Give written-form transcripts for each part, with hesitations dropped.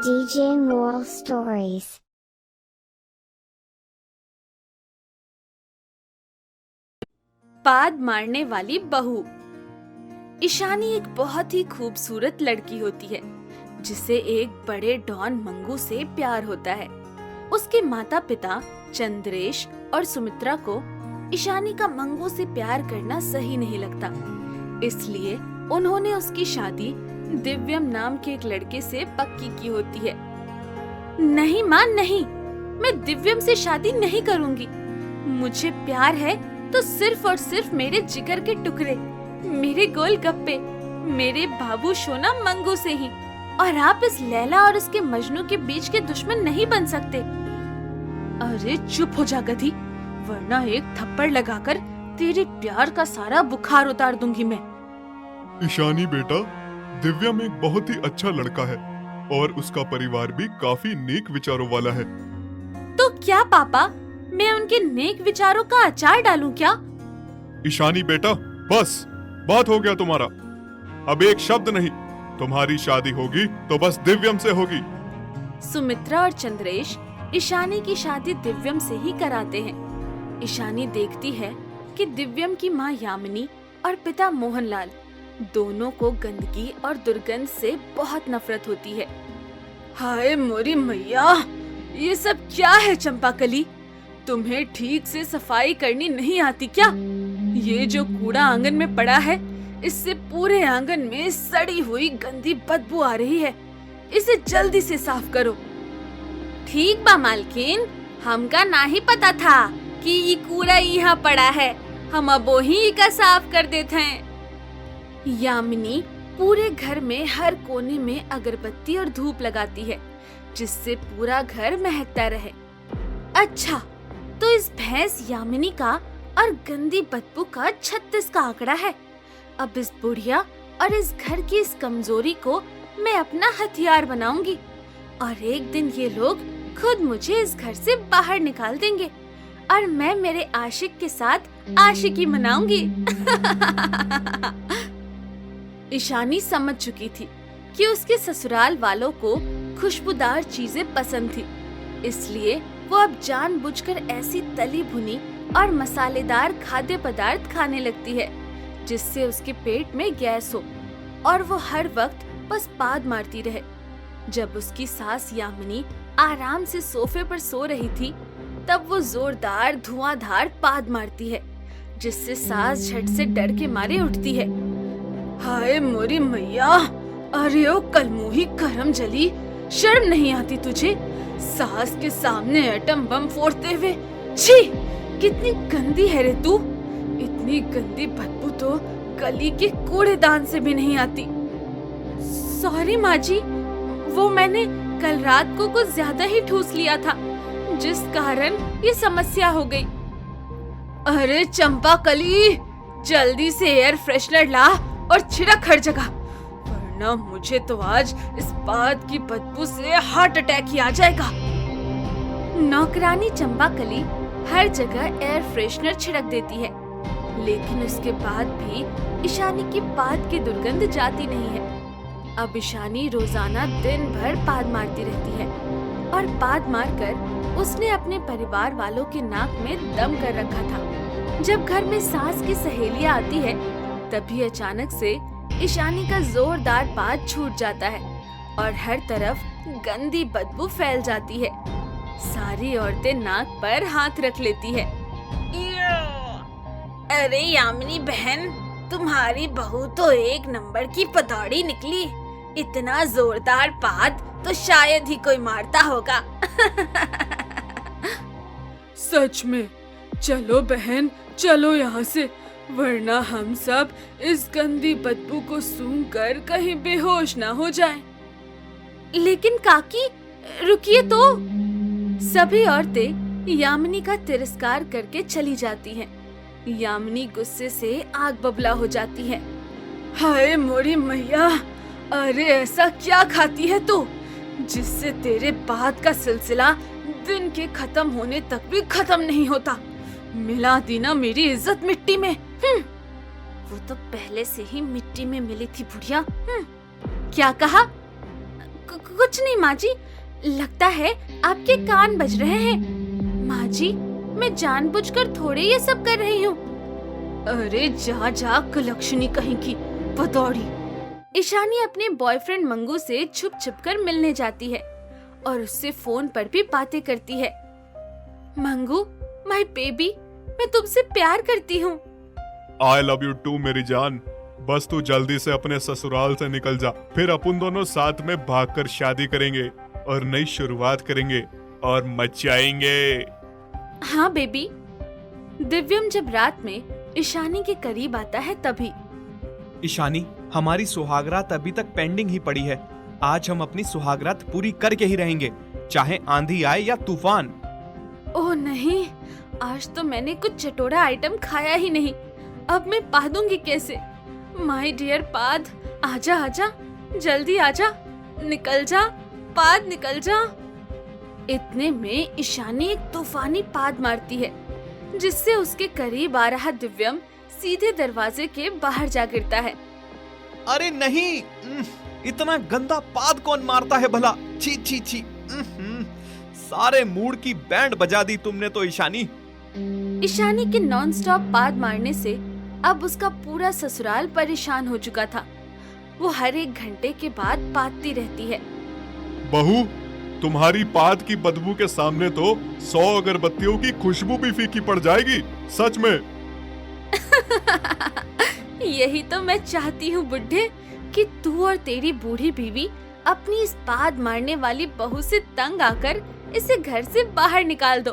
DJ Moral Stories. पाद मारने वाली बहू। ईशानी एक बहुत ही खूबसूरत लड़की होती है जिसे एक बड़े डॉन मंगू से प्यार होता है। उसके माता पिता चंद्रेश और सुमित्रा को ईशानी का मंगू से प्यार करना सही नहीं लगता, इसलिए उन्होंने उसकी शादी दिव्यम नाम के एक लड़के से पक्की की होती है। नहीं मां नहीं, मैं दिव्यम से शादी नहीं करूंगी। मुझे प्यार है तो सिर्फ और सिर्फ मेरे जिगर के टुकड़े, मेरे गोलगप्पे, मेरे बाबू सोना मंगू से ही। और आप इस लैला और उसके मजनू के बीच के दुश्मन नहीं बन सकते। अरे चुप हो जा गधी, वरना एक थप्पड़ लगाकर तेरे प्यार का सारा बुखार उतार दूंगी मैं। ईशानी बेटा, दिव्यम एक बहुत ही अच्छा लड़का है और उसका परिवार भी काफी नेक विचारों वाला है। तो क्या पापा, मैं उनके नेक विचारों का अचार डालूं क्या? ईशानी बेटा, बस बात हो गया तुम्हारा। अब एक शब्द नहीं, तुम्हारी शादी होगी तो बस दिव्यम से होगी। सुमित्रा और चंद्रेश ईशानी की शादी दिव्यम से ही कराते हैं। ईशानी देखती है कि दिव्यम की माँ यामिनी और पिता मोहनलाल दोनों को गंदगी और दुर्गंध से बहुत नफरत होती है। हाय मोरी मैया, ये सब क्या है चंपाकली? तुम्हें ठीक से सफाई करनी नहीं आती क्या? ये जो कूड़ा आंगन में पड़ा है, इससे पूरे आंगन में सड़ी हुई गंदी बदबू आ रही है। इसे जल्दी से साफ करो। ठीक बा मालकिन, हमका ना ही पता था कि ये कूड़ा यहाँ पड़ा है। हम अब वही का साफ कर देते हैं। यामिनी पूरे घर में हर कोने में अगरबत्ती और धूप लगाती है, जिससे पूरा घर महकता रहे। अच्छा, तो इस भैंस यामिनी का और गंदी बदबू का 36 का आंकड़ा है। अब इस बुढ़िया और इस घर की इस कमजोरी को मैं अपना हथियार बनाऊंगी और एक दिन ये लोग खुद मुझे इस घर से बाहर निकाल देंगे और मैं मेरे आशिक के साथ आशिकी मनाऊंगी। ईशानी समझ चुकी थी कि उसके ससुराल वालों को खुशबूदार चीजें पसंद थी, इसलिए वो अब जानबूझकर ऐसी तली भुनी और मसालेदार खाद्य पदार्थ खाने लगती है जिससे उसके पेट में गैस हो और वो हर वक्त बस पाद मारती रहे। जब उसकी सास यामिनी आराम से सोफे पर सो रही थी, तब वो जोरदार धुआंधार पाद मारती है जिससे सास झट से डर के मारे उठती है। हाय मोरी मैया, अरे ओ कलमुही करम जली, शर्म नहीं आती तुझे? सास के सामने एटम बम फोड़ते हुए। छी, कितनी गंदी है रे तू। इतनी गंदी बदबू तो गली के कूड़ेदान से भी नहीं आती। सॉरी माँ जी, वो मैंने कल रात को कुछ ज्यादा ही ठूस लिया था, जिस कारण ये समस्या हो गई। अरे चंपा कली, जल्दी से एयर फ्रेशनर ला और छिड़क हर जगह, वरना मुझे तो आज इस बात की बदबू से हार्ट अटैक ही आ जाएगा। नौकरानी चंपाकली हर जगह एयर फ्रेशनर छिड़क देती है, लेकिन उसके बाद भी ईशानी की पाद की दुर्गंध जाती नहीं है। अब ईशानी रोजाना दिन भर पाद मारती रहती है और पाद मारकर उसने अपने परिवार वालों के नाक में दम कर रखा था। जब घर में सास की सहेलियां आती है, तभी अचानक से ईशानी का जोरदार पाद छूट जाता है और हर तरफ गंदी बदबू फैल जाती है। सारी औरतें नाक पर हाथ रख लेती है। अरे यामिनी बहन, तुम्हारी बहू तो एक नंबर की पतौड़ी निकली। इतना जोरदार पाद तो शायद ही कोई मारता होगा। सच में, चलो बहन, चलो यहाँ से, वरना हम सब इस गंदी बदबू को सूंघकर कहीं बेहोश ना हो जाएं। लेकिन काकी, रुकिए तो। सभी औरतें यामिनी का तिरस्कार करके चली जाती हैं। यामिनी गुस्से से आग बबला हो जाती है। हाय मोरी मैया, अरे ऐसा क्या खाती है तू जिससे तेरे पाद का सिलसिला दिन के खत्म होने तक भी खत्म नहीं होता? मिला दी ना मेरी इज्जत मिट्टी में। वो तो पहले से ही मिट्टी में मिली थी बुढ़िया। क्या कहा? कुछ नहीं माँ जी, लगता है आपके कान बज रहे हैं। माँ जी, मैं जानबूझकर थोड़े ये सब कर रही हूँ। अरे जा जा कुलक्षणी कहीं की पतौड़ी। ईशानी अपने बॉयफ्रेंड मंगू से छुप छुप कर मिलने जाती है और उससे फोन पर भी बातें करती है। मंगू, माय बेबी, मैं तुमसे प्यार करती हूँ। आई लव यू टू मेरी जान। बस तू जल्दी से अपने ससुराल से निकल जा, फिर अपन दोनों साथ में भागकर शादी करेंगे और नई शुरुआत करेंगे और मचाएंगे। हाँ बेबी। दिव्यम जब रात में ईशानी के करीब आता है तभी। ईशानी, हमारी सुहागरात अभी तक पेंडिंग ही पड़ी है। आज हम अपनी सुहागरात पूरी करके ही रहेंगे, चाहे आंधी आए या तूफान। ओह नहीं, आज तो मैंने कुछ चटोरा आइटम खाया ही नहीं। अब मैं पादूंगी कैसे? माय डियर पाद, आजा आजा, जल्दी आजा, निकल जा पाद, निकल जा। इतने में ईशानी एक तूफानी पाद मारती है, जिससे उसके करीब आ रहा दिव्यम सीधे दरवाजे के बाहर जा गिरता है। अरे नहीं, इतना गंदा पाद कौन मारता है भला? छी छी छी। सारे मूड की बैंड बजा दी तुमने तो ईशानी। ईशानी के नॉनस्टॉप पाद मारने से अब उसका पूरा ससुराल परेशान हो चुका था। वो हर एक घंटे के बाद पादती रहती है। बहू, तुम्हारी पाद की बदबू के सामने तो 100 अगरबत्तियों की खुशबू भी फीकी पड़ जाएगी, सच में। यही तो मैं चाहती हूँ बुड्ढे, कि तू और तेरी बूढ़ी बीवी अपनी इस पाद मारने वाली बहू से तंग आकर इसे घर से बाहर निकाल दो,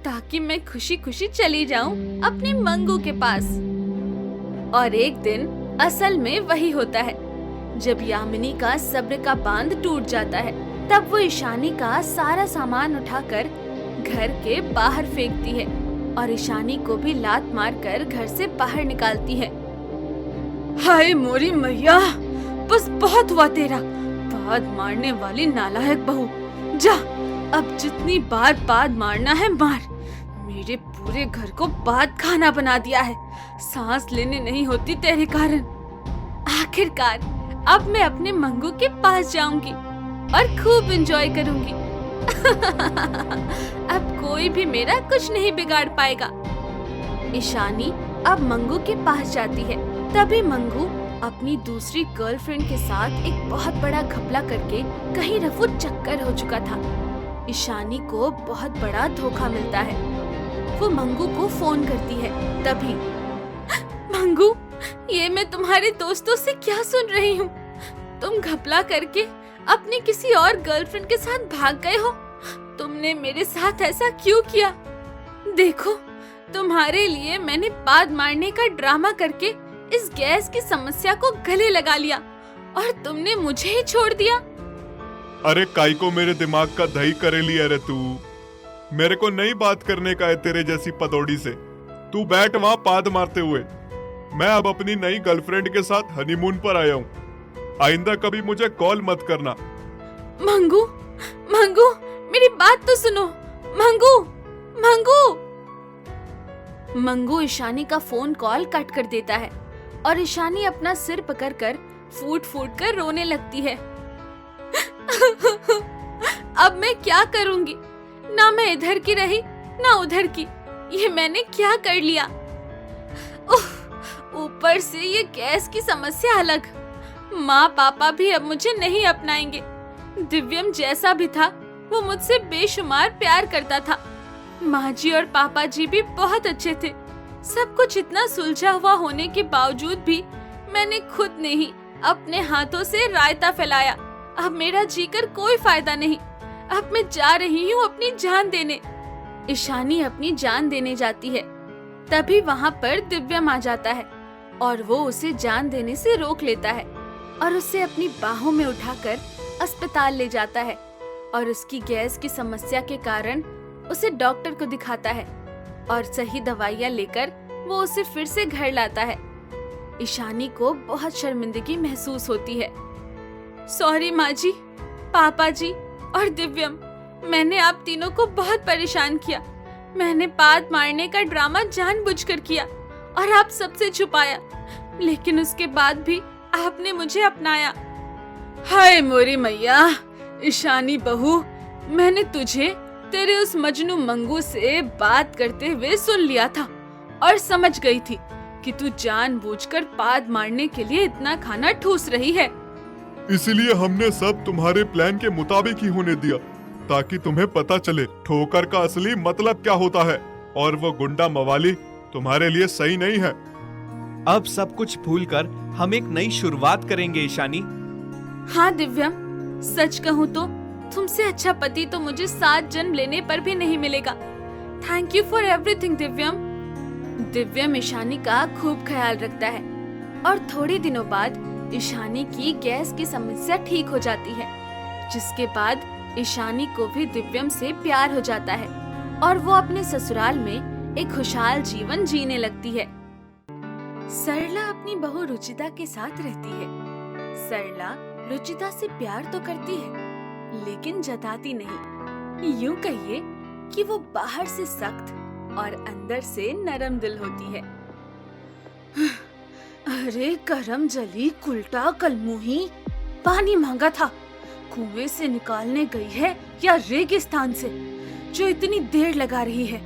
ताकि मैं खुशी खुशी चली जाऊं अपने मंगू के पास। और एक दिन असल में वही होता है। जब यामिनी का सब्र का बांध टूट जाता है, तब वो ईशानी का सारा सामान उठाकर घर के बाहर फेंकती है और ईशानी को भी लात मारकर घर से बाहर निकालती है। हाय मोरी मैया, बस बहुत हुआ तेरा पाद मारने वाली नालायक बहू। जा, अब जितनी बार पाद मारना है मार। मेरे पूरे घर को पाद खाना बना दिया है, सांस लेने नहीं होती तेरे कारण। आखिरकार अब मैं अपने मंगू के पास जाऊंगी और खूब एंजॉय करूंगी। अब कोई भी मेरा कुछ नहीं बिगाड़ पाएगा। ईशानी अब मंगू के पास जाती है। तभी मंगू अपनी दूसरी गर्लफ्रेंड के साथ एक बहुत बड़ा घपला करके कहीं रफू चक्कर हो चुका था। ईशानी को बहुत बड़ा धोखा मिलता है। वो मंगू को फोन करती है। तभी मंगू, ये मैं तुम्हारे दोस्तों से क्या सुन रही हूँ? तुम घपला करके अपनी किसी और गर्लफ्रेंड के साथ भाग गए हो। तुमने मेरे साथ ऐसा क्यों किया? देखो, तुम्हारे लिए मैंने पाद मारने का ड्रामा करके इस गैस की समस्या को गले लगा लिया और तुमने मुझे ही छोड़ दिया। अरे काई को मेरे दिमाग का दही करे लिया रे तू। मेरे को नई बात करने का है तेरे जैसी पतौड़ी से। तू बैठ वहाँ पाद मारते हुए। मैं अब अपनी नई गर्लफ्रेंड के साथ हनीमून पर आया हूँ। आइंदा कभी मुझे कॉल मत करना। मंगू, मंगू, मेरी बात तो सुनो। मंगू, मंगू। मंगू ईशानी का फोन कॉल कट कर देता है और ईशानी अपना सिर पकड़कर फूट फूट कर रोने लगती है। अब मैं क्या करूंगी? ना मैं इधर की रही ना उधर की। ये मैंने क्या कर लिया? ऊपर से ये गैस की समस्या अलग। माँ पापा भी अब मुझे नहीं अपनाएंगे। दिव्यम जैसा भी था, वो मुझसे बेशुमार प्यार करता था। माँ जी और पापा जी भी बहुत अच्छे थे। सब कुछ इतना सुलझा हुआ होने के बावजूद भी मैंने खुद ने ही अपने हाथों से रायता फैलाया। अब मेरा जीकर कोई फायदा नहीं। अब मैं जा रही हूँ अपनी जान देने। ईशानी अपनी जान देने जाती है। तभी वहाँ पर दिव्यम आ जाता है और वो उसे जान देने से रोक लेता है और उसे अपनी बाहों में उठाकर अस्पताल ले जाता है और उसकी गैस की समस्या के कारण उसे डॉक्टर को दिखाता है और सही दवाइयाँ लेकर वो उसे फिर से घर लाता है। ईशानी को बहुत शर्मिंदगी महसूस होती है। सॉरी माँ जी, पापा जी और दिव्यम, मैंने आप तीनों को बहुत परेशान किया। मैंने पाद मारने का ड्रामा जानबूझकर किया और आप सबसे छुपाया, लेकिन उसके बाद भी आपने मुझे अपनाया। हाय मोरी मैया, ईशानी बहू, मैंने तुझे तेरे उस मजनू मंगू से बात करते हुए सुन लिया था और समझ गई थी कि तू जानबूझकर पाद मारने के लिए इतना खाना ठूस रही है। इसलिए हमने सब तुम्हारे प्लान के मुताबिक ही होने दिया, ताकि तुम्हें पता चले ठोकर का असली मतलब क्या होता है, और वो गुंडा मवाली तुम्हारे लिए सही नहीं है। अब सब कुछ भूलकर हम एक नई शुरुआत करेंगे ईशानी। हाँ दिव्यम, सच कहूँ तो तुमसे अच्छा पति तो मुझे 7 जन्म लेने पर भी नहीं मिलेगा। Thank you for everything Divyam. Divyam Ishani का खूब ख्याल रखता है और थोड़े दिनों बाद ईशानी की गैस की समस्या ठीक हो जाती है, जिसके बाद ईशानी को भी दिव्यम से प्यार हो जाता है और वो अपने ससुराल में एक खुशहाल जीवन जीने लगती है। सरला अपनी बहू रुचिता के साथ रहती है। सरला रुचिता से प्यार तो करती है लेकिन जताती नहीं। यूं कहिए कि वो बाहर से सख्त और अंदर से नरम दिल होती है। अरे करम जली कुल्टा कलमुही, पानी मांगा था, कुएं से निकालने गई है या रेगिस्तान से, जो इतनी देर लगा रही है।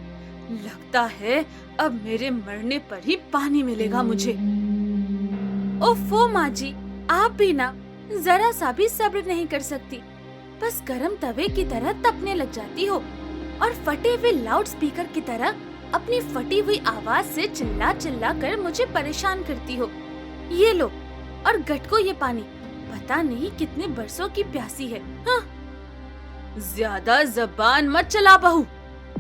लगता है अब मेरे मरने पर ही पानी मिलेगा मुझे। ओफो माँ जी, आप भी ना जरा सा भी सब्र नहीं कर सकती, बस गरम तवे की तरह तपने लग जाती हो और फटे हुए लाउड स्पीकर की तरह अपनी फटी हुई आवाज से चिल्ला चिल्ला कर मुझे परेशान करती हो। ये लो और गटको ये पानी, पता नहीं कितने बरसों की प्यासी है। हाँ। ज्यादा जबान मत चला बहू,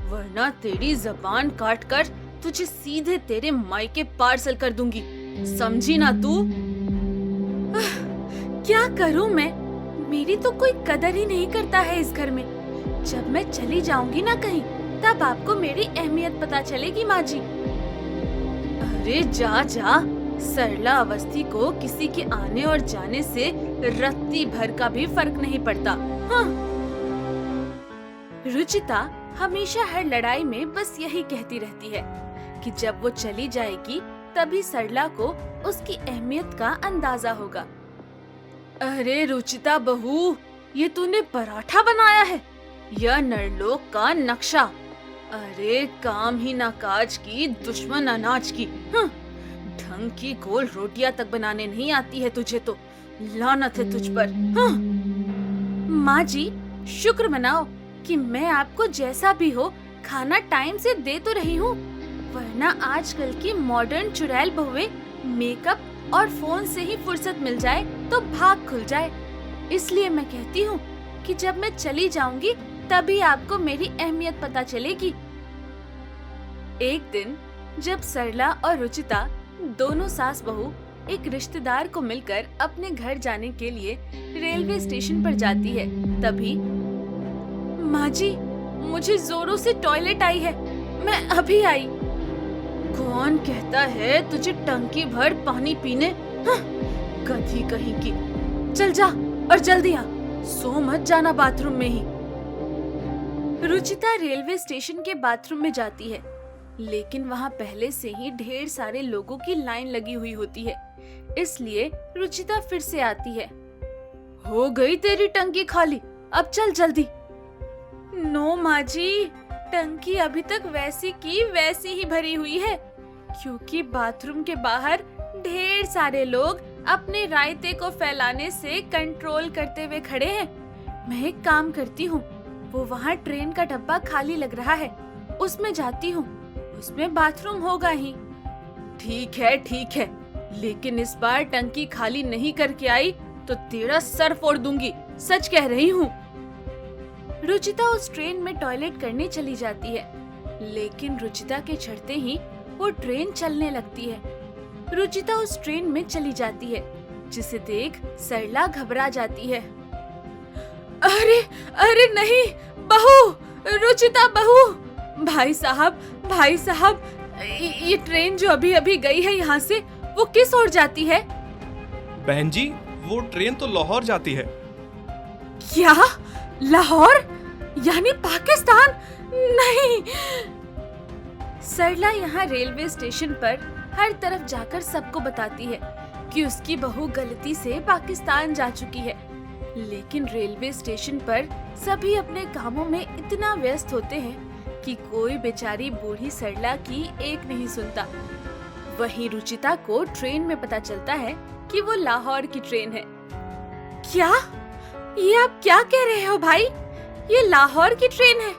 वरना तेरी जबान काट कर तुझे सीधे तेरे मायके पार्सल कर दूंगी, समझी ना तू? क्या करूं मैं, मेरी तो कोई कदर ही नहीं करता है इस घर में। जब मैं चली जाऊंगी ना कहीं, तब आपको मेरी अहमियत पता चलेगी माँ जी। अरे जा जा, सरला अवस्थी को किसी के आने और जाने से रत्ती भर का भी फर्क नहीं पड़ता। हाँ। रुचिता हमेशा हर लड़ाई में बस यही कहती रहती है कि जब वो चली जाएगी तभी सरला को उसकी अहमियत का अंदाजा होगा। अरे रुचिता बहू, ये तूने पराठा बनाया है या नरलोक का नक्शा? अरे काम ही ना काज की, दुश्मन अनाज की। ढंग की गोल रोटियां तक बनाने नहीं आती है तुझे तो, लानत है तुझ पर। माँ जी, शुक्र मनाओ कि मैं आपको जैसा भी हो खाना टाइम से दे तो रही हूँ, वरना आजकल की मॉडर्न चुड़ैल बहुएं मेकअप और फोन से ही फुर्सत मिल जाए तो भाग खुल जाए। इसलिए मैं कहती हूँ कि जब मैं चली जाऊंगी तभी आपको मेरी अहमियत पता चलेगी। एक दिन जब सरला और रुचिता दोनों सास बहू एक रिश्तेदार को मिलकर अपने घर जाने के लिए रेलवे स्टेशन पर जाती है, तभी माँ जी, मुझे जोरों से टॉयलेट आई है, मैं अभी आई। कौन कहता है तुझे टंकी भर पानी पीने? गधी कहीं की, चल जा और जल्दी आ, सो मत जाना बाथरूम में ही। रुचिता रेलवे स्टेशन के बाथरूम में जाती है, लेकिन वहाँ पहले से ही ढेर सारे लोगों की लाइन लगी हुई होती है, इसलिए रुचिता फिर से आती है। हो गई तेरी टंकी खाली, अब चल जल्दी। नो माँ जी, टंकी अभी तक वैसी की वैसी ही भरी हुई है, क्योंकि बाथरूम के बाहर ढेर सारे लोग अपने रायते को फैलाने से कंट्रोल करते हुए खड़े हैं। मैं एक काम करती हूँ, वो वहाँ ट्रेन का डब्बा खाली लग रहा है, उसमें जाती हूँ, उसमें बाथरूम होगा ही। ठीक है, लेकिन इस बार टंकी खाली नहीं करके आई तो तेरा सर फोड़ दूंगी, सच कह रही हूँ। रुचिता उस ट्रेन में टॉयलेट करने चली जाती है, लेकिन रुचिता के चढ़ते ही वो ट्रेन चलने लगती है। रुचिता उस ट्रेन में चली जाती है, जिसे देख सरला घबरा जाती है। अरे नहीं, बहू, रुचिता बहू, भाई साहब, ये ट्रेन जो अभी अभी गई है यहाँ से, वो किस ओर जाती है? बहन जी, वो ट्रेन तो लाहौर जाती है। क्या? लाहौर? यानी पाकिस्तान? नहीं। सरला यहाँ रेलवे स्टेशन पर हर तरफ जाकर सबको बताती है कि उसकी बहू गलती से पाकिस्तान जा चुकी है, लेकिन रेलवे स्टेशन पर सभी अपने कामों में इतना व्यस्त होते हैं कि कोई बेचारी बूढ़ी सरला की एक नहीं सुनता। वहीं रुचिता को ट्रेन में पता चलता है कि वो लाहौर की ट्रेन है। क्या? ये आप क्या कह रहे हो भाई? ये लाहौर की ट्रेन है?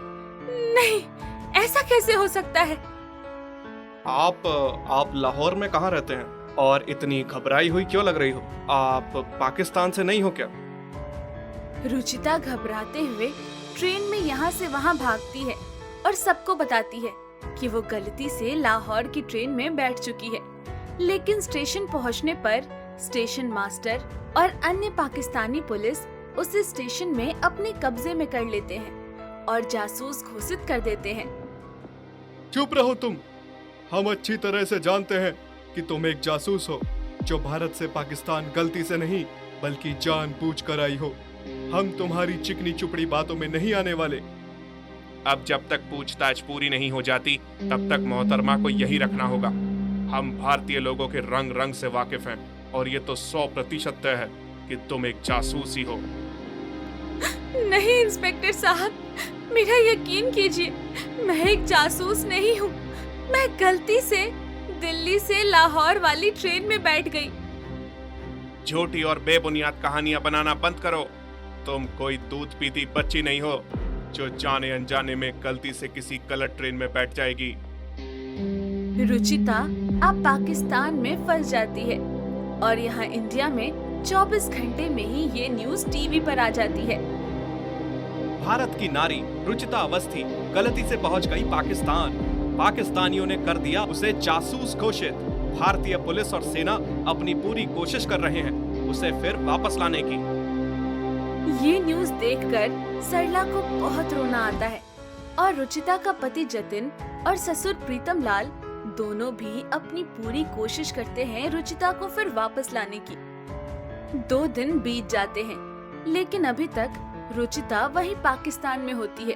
नहीं, ऐसा कैसे हो सकता है? आप लाहौर में कहाँ रहते हैं और इतनी घबराई हुई क्यों लग रही हो? आप पाकिस्तान से नहीं हो क्या? रुचिता घबराते हुए ट्रेन में यहाँ से वहाँ भागती है और सबको बताती है कि वो गलती से लाहौर की ट्रेन में बैठ चुकी है। लेकिन स्टेशन पहुँचने पर स्टेशन मास्टर और अन्य पाकिस्तानी पुलिस उसे स्टेशन में अपने कब्जे में कर लेते हैं और जासूस घोषित कर देते हैं। चुप रहो तुम। हम अच्छी तरह से जानते हैं कि तुम एक जासूस हो जो भारत से पाकिस्तान गलती से नहीं बल्कि जानबूझकर आई हो। हम तुम्हारी चिकनी चुपड़ी बातों में नहीं आने वाले। अब जब तक पूछताछ पूरी नहीं हो जाती तब तक मोहतरमा को यही रखना होगा। हम भारतीय लोगों के रंग रंग से वाकिफ हैं और ये तो 100% तय है कि तुम एक जासूस ही हो। नहीं इंस्पेक्टर साहब, मेरा यकीन कीजिए, मैं एक जासूस नहीं हूँ। मैं गलती से दिल्ली से लाहौर वाली ट्रेन में बैठ गई। झूठी और बेबुनियाद कहानियां बनाना बंद करो। तुम कोई दूध पीती बच्ची नहीं हो जो जाने अनजाने में गलती से किसी गलत ट्रेन में बैठ जाएगी। रुचिता अब पाकिस्तान में फंस जाती है और यहाँ इंडिया में 24 घंटे में ही ये न्यूज टीवी पर आ जाती है। भारत की नारी रुचिता अवस्थी गलती से पहुंच गई पाकिस्तान। पाकिस्तानियों ने कर दिया उसे जासूस घोषित। भारतीय पुलिस और सेना अपनी पूरी कोशिश कर रहे हैं उसे फिर वापस लाने की। ये न्यूज देखकर सरला को बहुत रोना आता है और रुचिता का पति जतिन और ससुर प्रीतम लाल दोनों भी अपनी पूरी कोशिश करते हैं रुचिता को फिर वापस लाने की। 2 दिन बीत जाते हैं लेकिन अभी तक रुचिता वही पाकिस्तान में होती है।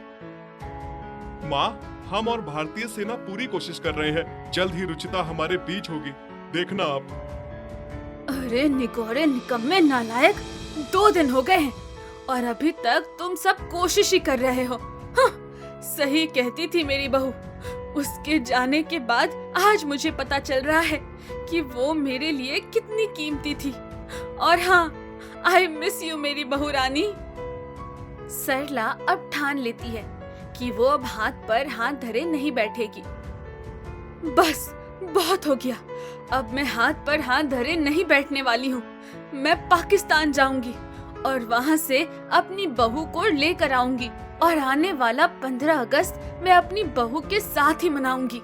माँ, हम और भारतीय सेना पूरी कोशिश कर रहे हैं। जल्द ही रुचिता हमारे बीच होगी, देखना आप। अरे निगौरे निकम्मे नालायक, 2 दिन हो गए हैं और अभी तक तुम सब कोशिश ही कर रहे हो। हाँ, सही कहती थी मेरी बहू। उसके जाने के बाद आज मुझे पता चल रहा है कि वो मेरे लिए कितनी कीमती थी। और हाँ, आई मिस यू मेरी बहू रानी। सरला अब ठान लेती है कि वो अब हाथ पर हाथ धरे नहीं बैठेगी। बस बहुत हो गया, अब मैं हाथ पर हाथ धरे नहीं बैठने वाली हूँ। मैं पाकिस्तान जाऊंगी और वहाँ से अपनी बहू को लेकर आऊंगी और आने वाला 15 अगस्त मैं अपनी बहू के साथ ही मनाऊंगी।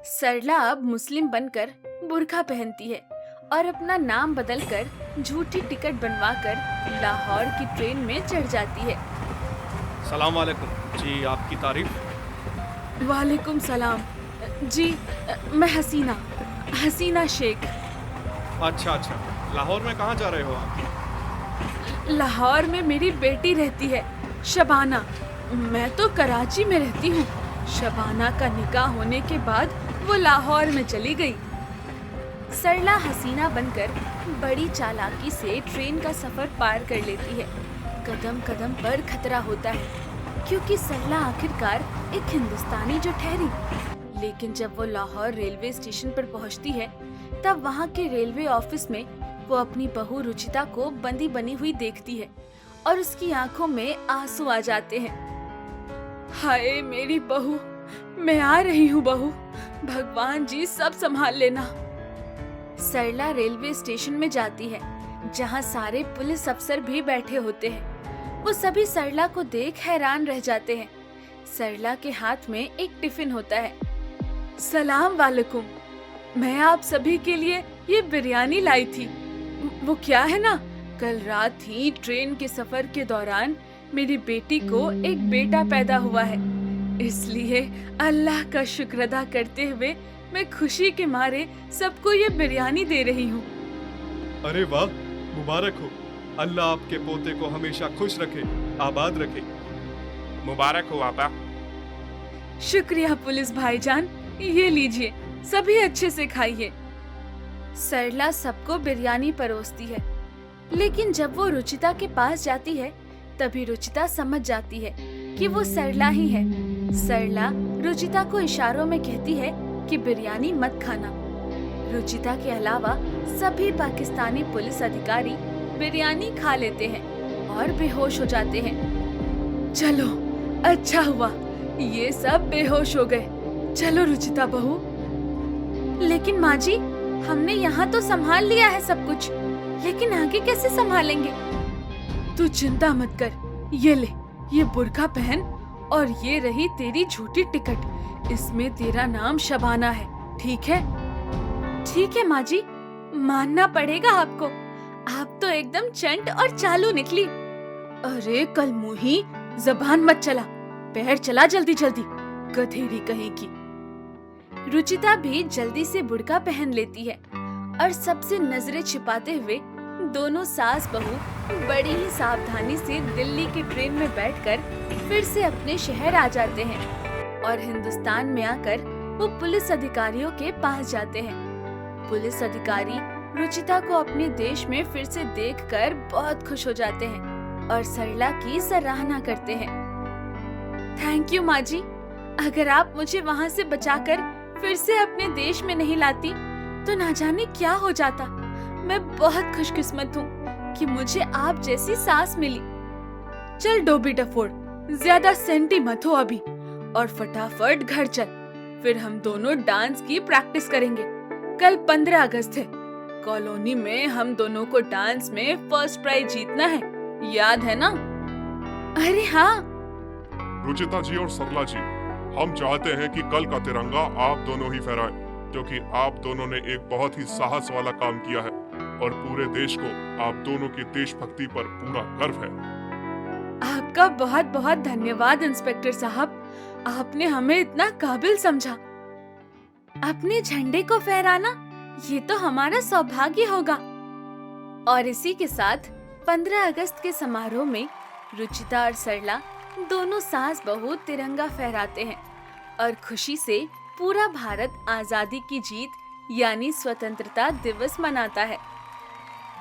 सरला अब मुस्लिम बनकर बुर्का पहनती है और अपना नाम बदलकर झूठी टिकट बनवाकर लाहौर की ट्रेन में चढ़ जाती है। सलाम वालेकुम जी, आपकी तारीफ। वालेकुम सलाम जी, मैं हसीना शेख। अच्छा, लाहौर में कहाँ जा रहे हो आप? लाहौर में मेरी बेटी रहती है शबाना। मैं तो कराची में रहती हूँ। शबाना का निकाह होने के बाद वो लाहौर में चली गई। सरला हसीना बनकर बड़ी चालाकी से ट्रेन का सफर पार कर लेती है। कदम कदम पर खतरा होता है क्योंकि सरला आखिरकार एक हिंदुस्तानी जो ठहरी। लेकिन जब वो लाहौर रेलवे स्टेशन पर पहुंचती है तब वहाँ के रेलवे ऑफिस में वो अपनी बहू रुचिता को बंदी बनी हुई देखती है और उसकी आंखों में आंसू आ जाते हैं। हाय मेरी बहू, मैं आ रही हूँ बहू, भगवान जी सब संभाल लेना। सरला रेलवे स्टेशन में जाती है जहाँ सारे पुलिस अफसर भी बैठे होते हैं। वो सभी सरला को देख हैरान रह जाते हैं। सरला के हाथ में एक टिफिन होता है। सलाम वालेकुम, मैं आप सभी के लिए ये बिरयानी लाई थी। वो क्या है ना, कल रात ही ट्रेन के सफर के दौरान मेरी बेटी को एक बेटा पैदा हुआ है, इसलिए अल्लाह का शुक्र अदा करते हुए मैं खुशी के मारे सबको ये बिरयानी दे रही हूँ। अरे वाह, मुबारक हो। अल्लाह आपके पोते को हमेशा खुश रखे, आबाद रखे। मुबारक हो आपा। शुक्रिया पुलिस भाईजान, ये लीजिए, सभी अच्छे से खाइए। सरला सबको बिरयानी परोसती है लेकिन जब वो रुचिता के पास जाती है तभी रुचिता समझ जाती है कि वो सरला ही है। सरला रुचिता को इशारों में कहती है कि बिरयानी मत खाना। रुचिता के अलावा सभी पाकिस्तानी पुलिस अधिकारी बिरयानी खा लेते हैं और बेहोश हो जाते हैं। चलो, अच्छा हुआ ये सब बेहोश हो गए। चलो रुचिता बहू। लेकिन माँ जी, हमने यहाँ तो संभाल लिया है सब कुछ, लेकिन आगे कैसे संभालेंगे? तू चिंता मत कर, ये ले, ये बुर्का पहन और ये रही तेरी झूठी टिकट। इसमें तेरा नाम शबाना है, ठीक है? ठीक है माँ जी, मानना पड़ेगा आपको। आप तो एकदम चंट और चालू निकली। अरे कल मुही, जबान मत चला, पैर चला जल्दी जल्दी, गधेड़ी कहेगी। रुचिता भी जल्दी से बुर्का पहन लेती है और सबसे नजरें छिपाते हुए दोनों सास बहू बड़ी ही सावधानी से दिल्ली की ट्रेन में बैठकर फिर से अपने शहर आ जाते हैं और हिंदुस्तान में आकर वो पुलिस अधिकारियों के पास जाते हैं। पुलिस अधिकारी रुचिता को अपने देश में फिर से देखकर बहुत खुश हो जाते हैं और सरला की सराहना करते हैं। थैंक यू माँ जी, अगर आप मुझे वहाँ से बचाकर फिर से अपने देश में नहीं लाती तो ना जाने क्या हो जाता। मैं बहुत खुशकिस्मत हूँ कि मुझे आप जैसी सास मिली। चल डोबी डफोड़, ज्यादा सेंटी मत हो अभी और फटाफट घर चल, फिर हम दोनों डांस की प्रैक्टिस करेंगे। कल 15 अगस्त है, कॉलोनी में हम दोनों को डांस में फर्स्ट प्राइज जीतना है, याद है ना? अरे हाँ। रुचिता जी और सरला जी, हम चाहते हैं कि कल का तिरंगा आप दोनों ही फहराएं, क्योंकि आप दोनों ने एक बहुत ही साहस वाला काम किया है और पूरे देश को आप दोनों की देशभक्ति पर पूरा गर्व है। आपका बहुत बहुत धन्यवाद इंस्पेक्टर साहब, आपने हमें इतना काबिल समझा। अपने झंडे को फहराना ये तो हमारा सौभाग्य होगा। और इसी के साथ 15 अगस्त के समारोह में रुचिता और सरला दोनों सास बहू तिरंगा फहराते हैं और खुशी से पूरा भारत आजादी की जीत यानी स्वतंत्रता दिवस मनाता है।